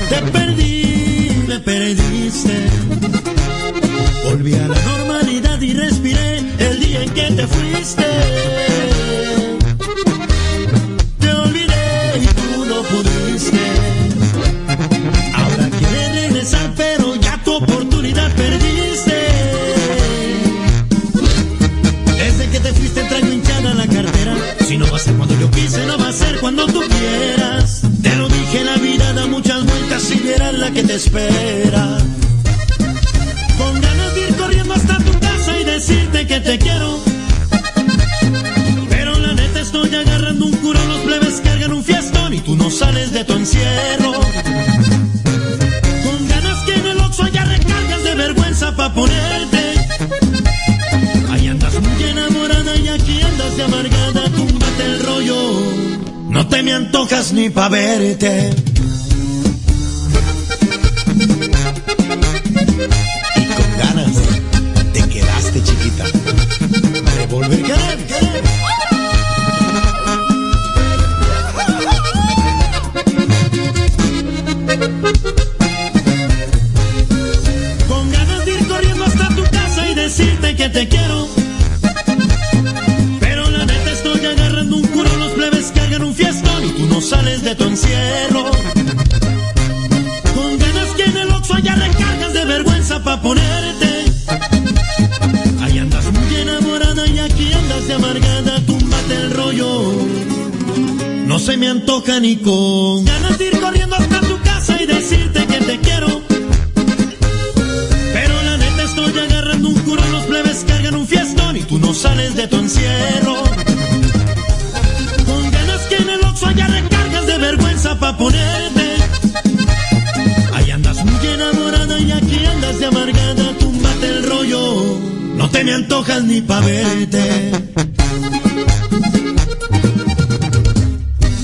Te perdí, me perdiste. Volví a la normalidad y respiré el día en que te fuiste. Te olvidé y tú no pudiste. Ahora quieres regresar, pero ya tu oportunidad perdiste. Desde que te fuiste traigo hinchada la cartera. Si no va a ser cuando yo quise, no va a ser cuando tú quieras. Te lo dije, la vida da muchas vueltas si vieras la que te espera. Con ganas de ir corriendo hasta tu casa y decirte que te quiero. Pero la neta estoy agarrando un curo, los plebes cargan un fiestón y tú no sales de tu encierro. Con ganas que en el Oxxo ya recargas de vergüenza pa' ponerte. Ahí andas muy enamorada y aquí andas de amargada, túmbate el rollo. No te me antojas ni pa' verte. Y con ganas te quedaste, chiquita, de volver a querer. Con ganas de ir corriendo hasta tu casa y decirte que te quiero. Pero la neta estoy agarrando un curo, los plebes cargan un fiestón y tú no sales de tu encierro. Con ganas que en el Oxxo ya recargas de vergüenza pa' ponerte. Ahí andas muy enamorada y aquí andas de amargada, túmbate el rollo. No se me antoja ni con ganas de ir corriendo hasta tu casa y decirte que te quiero. Pero la neta estoy agarrando un curo, los plebes cargan un fiestón y tú no sales de tu encierro. Con ganas que en el Oxxo ya recargas de vergüenza pa' ponerte. Ahí andas muy enamorada y aquí andas de amargada, túmbate el rollo. No te me antojas ni pa' verte.